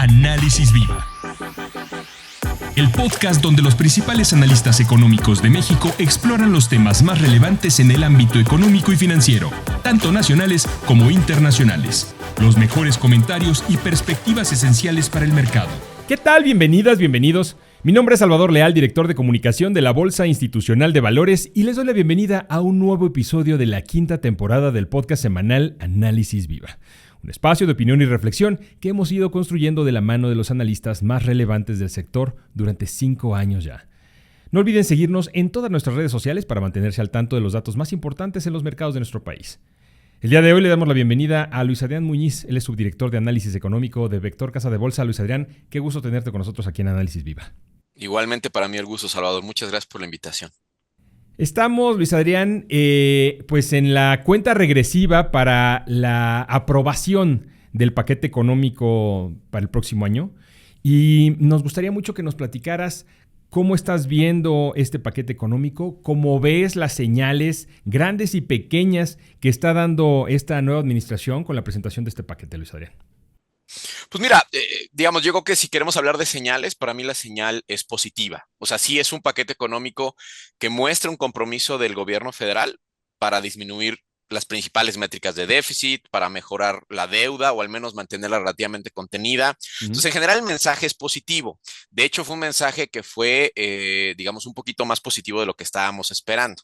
Análisis Viva, el podcast donde los principales analistas económicos de México exploran los temas más relevantes en el ámbito económico y financiero, tanto nacionales como internacionales. Los mejores comentarios y perspectivas esenciales para el mercado. ¿Qué tal? Bienvenidas, bienvenidos. Mi nombre es Salvador Leal, director de comunicación de la Bolsa Institucional de Valores, y les doy la bienvenida a un nuevo episodio de la quinta temporada del podcast semanal Análisis Viva. Un espacio de opinión y reflexión que hemos ido construyendo de la mano de los analistas más relevantes del sector durante 5 años ya. No olviden seguirnos en todas nuestras redes sociales para mantenerse al tanto de los datos más importantes en los mercados de nuestro país. El día de hoy le damos la bienvenida a Luis Adrián Muñiz. Él es subdirector de análisis económico de Vector Casa de Bolsa. Luis Adrián, qué gusto tenerte con nosotros aquí en Análisis Viva. Igualmente para mí el gusto, Salvador. Muchas gracias por la invitación. Estamos, Luis Adrián, pues en la cuenta regresiva para la aprobación del paquete económico para el próximo año, y nos gustaría mucho que nos platicaras cómo estás viendo este paquete económico, cómo ves las señales grandes y pequeñas que está dando esta nueva administración con la presentación de este paquete, Luis Adrián. Pues mira, digamos, yo creo que si queremos hablar de señales, para mí la señal es positiva. O sea, sí es un paquete económico que muestra un compromiso del gobierno federal para disminuir las principales métricas de déficit, para mejorar la deuda o al menos mantenerla relativamente contenida. Entonces, en general, el mensaje es positivo. De hecho, fue un mensaje que fue, digamos, un poquito más positivo de lo que estábamos esperando.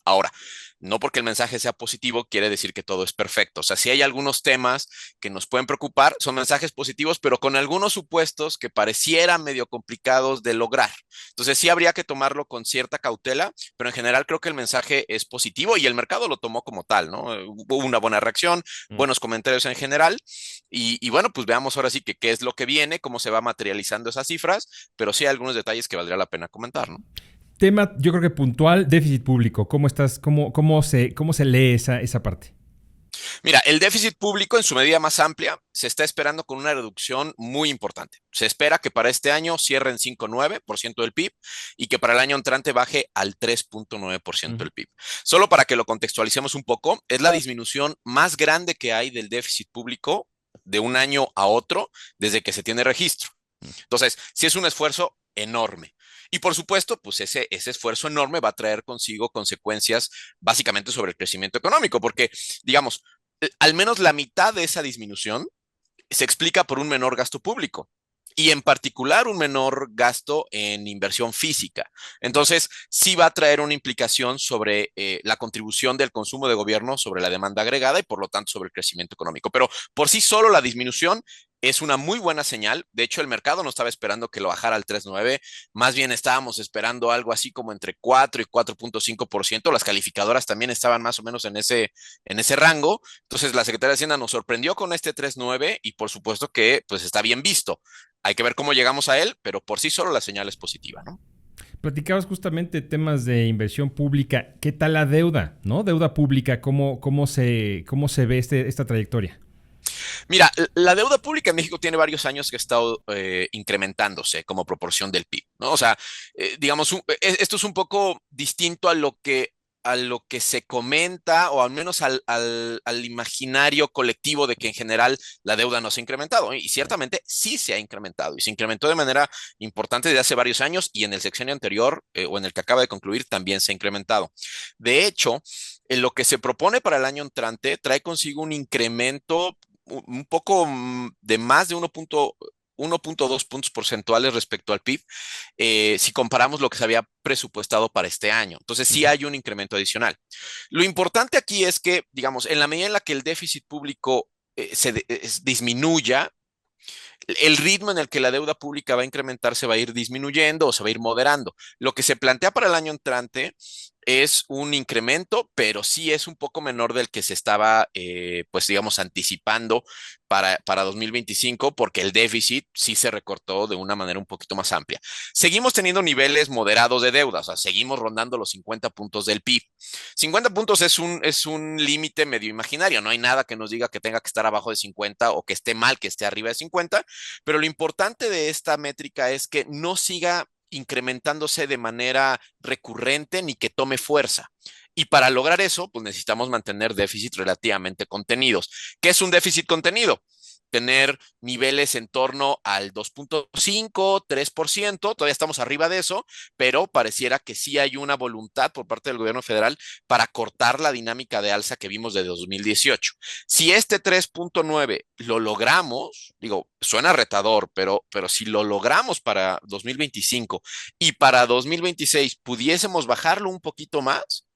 Ahora, no porque el mensaje sea positivo quiere decir que todo es perfecto. O sea, si hay algunos temas que nos pueden preocupar, son mensajes positivos, pero con algunos supuestos que parecieran medio complicados de lograr. Entonces, sí habría que tomarlo con cierta cautela, pero en general creo que el mensaje es positivo y el mercado lo tomó como tal, ¿no? Hubo una buena reacción, buenos comentarios en general y bueno, pues veamos ahora sí que qué es lo que viene, cómo se va materializando esas cifras, pero sí hay algunos detalles que valdría la pena comentar, ¿no? Tema, yo creo que puntual, déficit público. ¿Cómo se lee esa parte? Mira, el déficit público en su medida más amplia se está esperando con una reducción muy importante. Se espera que para este año cierre en 5,9% del PIB y que para el año entrante baje al 3,9% del PIB. Solo para que lo contextualicemos un poco, es la disminución más grande que hay del déficit público de un año a otro desde que se tiene registro. Entonces, sí es un esfuerzo enorme. Y por supuesto, pues ese esfuerzo enorme va a traer consigo consecuencias básicamente sobre el crecimiento económico, porque, digamos, al menos la mitad de esa disminución se explica por un menor gasto público y en particular un menor gasto en inversión física. Entonces, sí va a traer una implicación sobre la contribución del consumo de gobierno sobre la demanda agregada y por lo tanto sobre el crecimiento económico. Pero por sí solo la disminución es una muy buena señal. De hecho, el mercado no estaba esperando que lo bajara al 3,9. Más bien estábamos esperando algo así como entre 4 y 4,5%. Las calificadoras también estaban más o menos en ese rango. Entonces, la Secretaría de Hacienda nos sorprendió con este 3,9 y por supuesto que pues está bien visto. Hay que ver cómo llegamos a él, pero por sí solo la señal es positiva, ¿no? Platicabas justamente temas de inversión pública. ¿Qué tal la deuda, no? Deuda pública, ¿cómo se ve esta trayectoria? Mira, la deuda pública en México tiene varios años que ha estado incrementándose como proporción del PIB, ¿no? O sea, digamos, esto es un poco distinto a lo que se comenta, o al menos al imaginario colectivo de que en general la deuda no se ha incrementado. Y ciertamente sí se ha incrementado, y se incrementó de manera importante desde hace varios años, y en el sexenio anterior, o en el que acaba de concluir, también se ha incrementado. De hecho, en lo que se propone para el año entrante trae consigo un incremento un poco de más de 1,2 puntos porcentuales respecto al PIB, si comparamos lo que se había presupuestado para este año. Entonces, sí hay un incremento adicional. Lo importante aquí es que, digamos, en la medida en la que el déficit público disminuya, el ritmo en el que la deuda pública va a incrementar se va a ir disminuyendo o se va a ir moderando. Lo que se plantea para el año entrante es un incremento, pero sí es un poco menor del que se estaba, pues digamos, anticipando para 2025, porque el déficit sí se recortó de una manera un poquito más amplia. Seguimos teniendo niveles moderados de deuda, o sea, seguimos rondando los 50 puntos del PIB. 50 puntos es un límite medio imaginario, no hay nada que nos diga que tenga que estar abajo de 50 o que esté mal que esté arriba de 50, pero lo importante de esta métrica es que no siga incrementándose de manera recurrente ni que tome fuerza. Y para lograr eso, pues necesitamos mantener déficits relativamente contenidos. ¿Qué es un déficit contenido? tener niveles en torno al 2.5, 3%, todavía estamos arriba de eso, pero pareciera que sí hay una voluntad por parte del gobierno federal para cortar la dinámica de alza que vimos de 2018. Si este 3.9 lo logramos, digo, suena retador, pero si lo logramos para 2025 y para 2026 pudiésemos bajarlo un poquito más,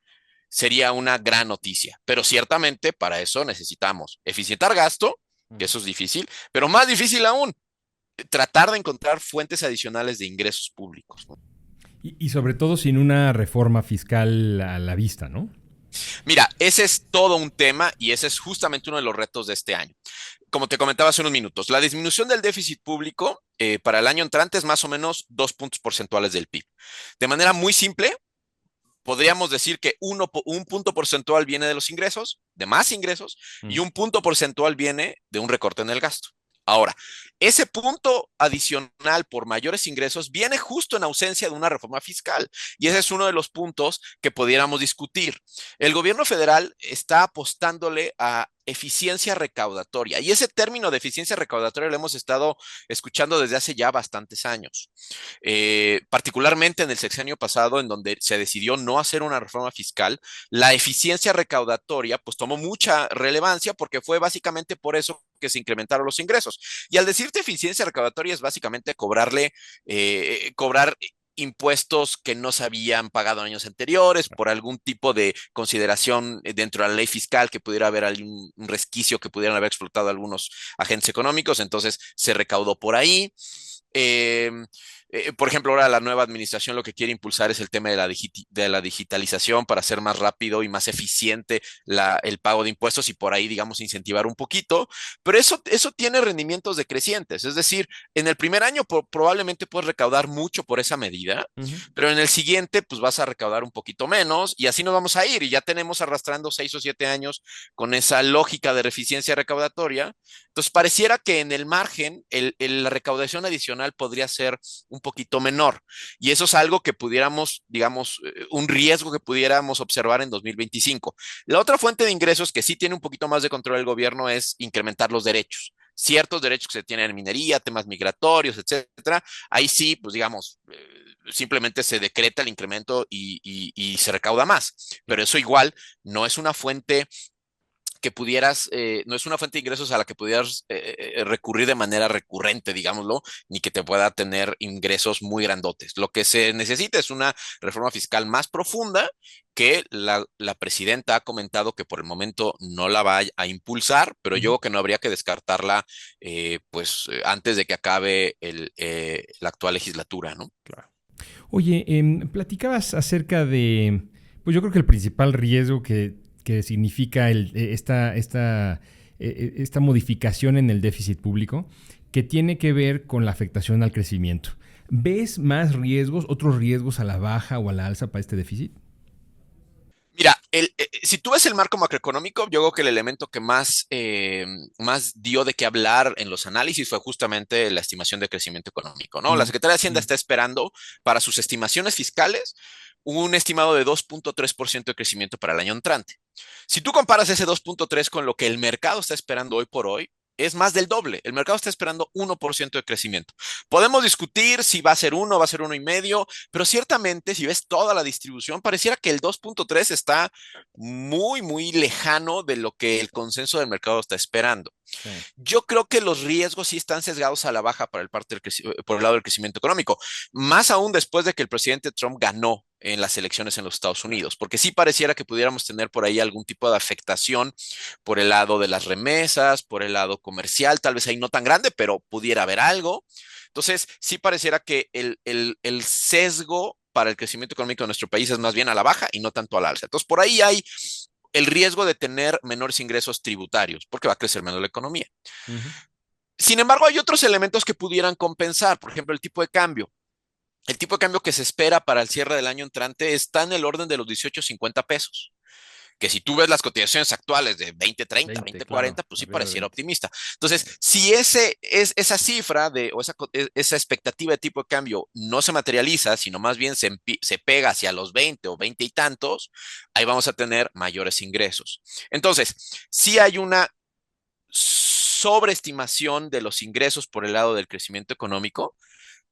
sería una gran noticia. Pero ciertamente para eso necesitamos eficientar gasto, que eso es difícil, pero más difícil aún, tratar de encontrar fuentes adicionales de ingresos públicos, ¿no? Y sobre todo sin una reforma fiscal a la vista, ¿no? Mira, ese es todo un tema y ese es justamente uno de los retos de este año. Como te comentaba hace unos minutos, la disminución del déficit público para el año entrante es más o menos 2 puntos porcentuales del PIB. De manera muy simple, podríamos decir que un punto porcentual viene de los ingresos, de más ingresos, y un punto porcentual viene de un recorte en el gasto. Ahora, ese punto adicional por mayores ingresos viene justo en ausencia de una reforma fiscal y ese es uno de los puntos que pudiéramos discutir. El gobierno federal está apostándole a eficiencia recaudatoria y ese término de eficiencia recaudatoria lo hemos estado escuchando desde hace ya bastantes años. Particularmente en el sexenio pasado, en donde se decidió no hacer una reforma fiscal, la eficiencia recaudatoria pues tomó mucha relevancia porque fue básicamente por eso que se incrementaron los ingresos. Y al decirte eficiencia recaudatoria es básicamente cobrar impuestos que no se habían pagado en años anteriores por algún tipo de consideración dentro de la ley fiscal que pudiera haber algún resquicio que pudieran haber explotado algunos agentes económicos, entonces se recaudó por ahí. Eh, por ejemplo, ahora la nueva administración lo que quiere impulsar es el tema de la digitalización para hacer más rápido y más eficiente el pago de impuestos y por ahí, digamos, incentivar un poquito, pero eso tiene rendimientos decrecientes, es decir, en el primer año probablemente puedes recaudar mucho por esa medida, pero en el siguiente pues vas a recaudar un poquito menos y así nos vamos a ir y ya tenemos arrastrando 6 o 7 años con esa lógica de eficiencia recaudatoria. Entonces pareciera que en el margen la recaudación adicional podría ser un poquito menor. Y eso es algo que pudiéramos, digamos, un riesgo que pudiéramos observar en 2025. La otra fuente de ingresos que sí tiene un poquito más de control del gobierno es incrementar los derechos. Ciertos derechos que se tienen en minería, temas migratorios, etcétera. Ahí sí, pues digamos, simplemente se decreta el incremento y se recauda más. Pero eso igual no es una fuente que pudieras, no es una fuente de ingresos a la que pudieras recurrir de manera recurrente, digámoslo, ni que te pueda tener ingresos muy grandotes. Lo que se necesita es una reforma fiscal más profunda que la presidenta ha comentado que por el momento no la va a impulsar, pero yo creo que no habría que descartarla antes de que acabe la actual legislatura, ¿no? Claro. Oye, platicabas acerca de, pues yo creo que el principal riesgo que significa esta modificación en el déficit público, que tiene que ver con la afectación al crecimiento. ¿Ves más riesgos, otros riesgos a la baja o a la alza para este déficit? Mira, si tú ves el marco macroeconómico, yo creo que el elemento que más dio de qué hablar en los análisis fue justamente la estimación de crecimiento económico, ¿no? La Secretaría de Hacienda está esperando para sus estimaciones fiscales un estimado de 2.3% de crecimiento para el año entrante. Si tú comparas ese 2.3 con lo que el mercado está esperando hoy por hoy, es más del doble. El mercado está esperando 1% de crecimiento. Podemos discutir si va a ser 1, va a ser 1,5, pero ciertamente si ves toda la distribución, pareciera que el 2.3 está muy, muy lejano de lo que el consenso del mercado está esperando. Sí. Yo creo que los riesgos sí están sesgados a la baja por el lado del crecimiento económico, más aún después de que el presidente Trump ganó en las elecciones en los Estados Unidos, porque sí pareciera que pudiéramos tener por ahí algún tipo de afectación por el lado de las remesas, por el lado comercial, tal vez ahí no tan grande, pero pudiera haber algo. Entonces, sí pareciera que el sesgo para el crecimiento económico de nuestro país es más bien a la baja y no tanto a la alza. Entonces, por ahí hay el riesgo de tener menores ingresos tributarios, porque va a crecer menos la economía. Sin embargo, hay otros elementos que pudieran compensar, por ejemplo, el tipo de cambio. El tipo de cambio que se espera para el cierre del año entrante está en el orden de los 18.50 pesos. Que si tú ves las cotizaciones actuales de 20.30, 20.40, claro, pues sí pareciera optimista. Entonces, si esa cifra o esa expectativa de tipo de cambio no se materializa, sino más bien se pega hacia los 20 o 20 y tantos, ahí vamos a tener mayores ingresos. Entonces, sí hay una sobreestimación de los ingresos por el lado del crecimiento económico,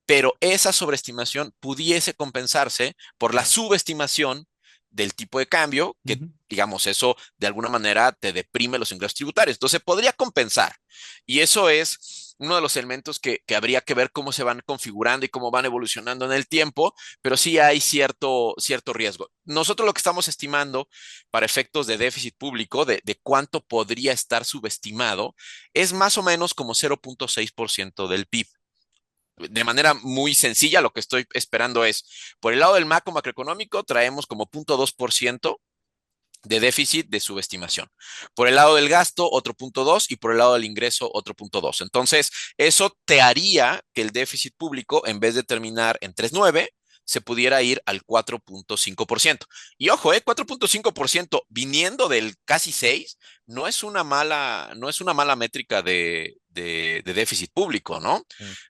pero esa sobreestimación pudiese compensarse por la subestimación del tipo de cambio, que digamos, eso de alguna manera te deprime los ingresos tributarios. Entonces podría compensar. Y eso es uno de los elementos que habría que ver cómo se van configurando y cómo van evolucionando en el tiempo, pero sí hay cierto riesgo. Nosotros lo que estamos estimando para efectos de déficit público, de cuánto podría estar subestimado, es más o menos como 0.6% del PIB. De manera muy sencilla, lo que estoy esperando es, por el lado del macroeconómico, traemos como 0.2% de déficit de subestimación. Por el lado del gasto, otro 0.2, y por el lado del ingreso, otro 0.2. Entonces, eso te haría que el déficit público, en vez de terminar en 3.9, se pudiera ir al 4.5%. Y ojo, 4.5% viniendo del casi 6, no es una mala métrica de déficit público, ¿no?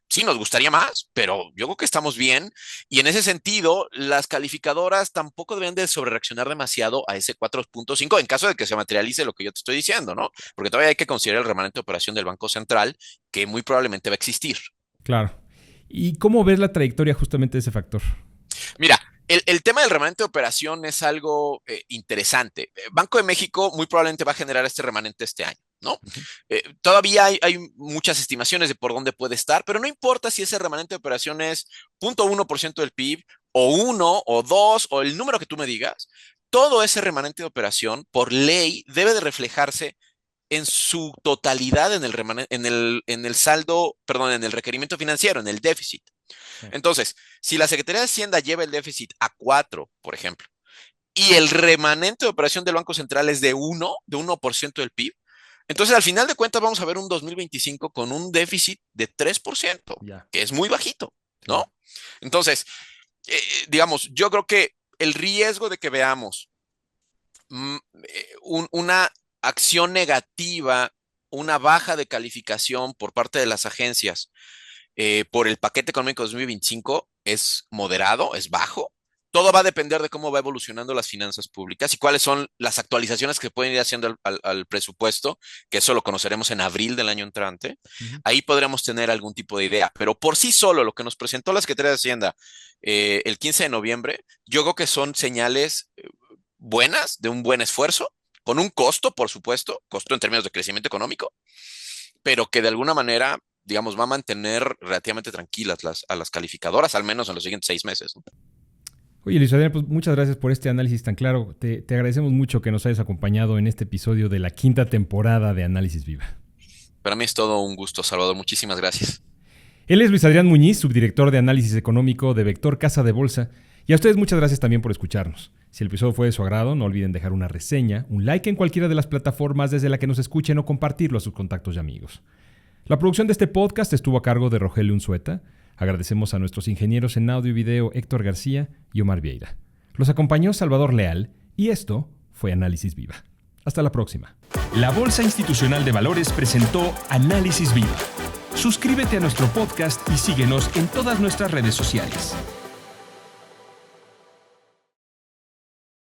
Sí, nos gustaría más, pero yo creo que estamos bien. Y en ese sentido, las calificadoras tampoco deben de sobrereaccionar demasiado a ese 4.5 en caso de que se materialice lo que yo te estoy diciendo, ¿no? Porque todavía hay que considerar el remanente de operación del Banco Central, que muy probablemente va a existir. Claro. ¿Y cómo ves la trayectoria justamente de ese factor? Mira, el tema del remanente de operación es algo interesante. Banco de México muy probablemente va a generar este remanente este año, ¿no? Todavía hay muchas estimaciones de por dónde puede estar, pero no importa si ese remanente de operación es 0.1% del PIB, o 1, o 2, o el número que tú me digas. Todo ese remanente de operación, por ley, debe de reflejarse en su totalidad en el saldo, perdón, en el requerimiento financiero, en el déficit. Entonces, si la Secretaría de Hacienda lleva el déficit a 4, por ejemplo, y el remanente de operación del Banco Central es de 1% del PIB, entonces al final de cuentas vamos a ver un 2025 con un déficit de 3%, que es muy bajito, ¿no? Entonces, digamos, yo creo que el riesgo de que veamos una acción negativa, una baja de calificación por parte de las agencias por el paquete económico 2025 es moderado, es bajo. Todo va a depender de cómo va evolucionando las finanzas públicas y cuáles son las actualizaciones que pueden ir haciendo al presupuesto, que eso lo conoceremos en abril del año entrante. Ahí podremos tener algún tipo de idea, pero por sí solo lo que nos presentó la Secretaría de Hacienda el 15 de noviembre, yo creo que son señales buenas de un buen esfuerzo, con un costo, por supuesto, costo en términos de crecimiento económico, pero que de alguna manera, digamos, va a mantener relativamente tranquilas a las calificadoras, al menos en los siguientes 6 meses, ¿no? Oye, Luis Adrián, pues muchas gracias por este análisis tan claro. Te agradecemos mucho que nos hayas acompañado en este episodio de la 5ª temporada de Análisis Viva. Para mí es todo un gusto, Salvador. Muchísimas gracias. Él es Luis Adrián Muñiz, subdirector de Análisis Económico de Vector Casa de Bolsa. Y a ustedes muchas gracias también por escucharnos. Si el episodio fue de su agrado, no olviden dejar una reseña, un like en cualquiera de las plataformas desde la que nos escuchen o compartirlo a sus contactos y amigos. La producción de este podcast estuvo a cargo de Rogelio Unzueta. Agradecemos a nuestros ingenieros en audio y video Héctor García y Omar Vieira. Los acompañó Salvador Leal y esto fue Análisis Viva. Hasta la próxima. La Bolsa Institucional de Valores presentó Análisis Viva. Suscríbete a nuestro podcast y síguenos en todas nuestras redes sociales.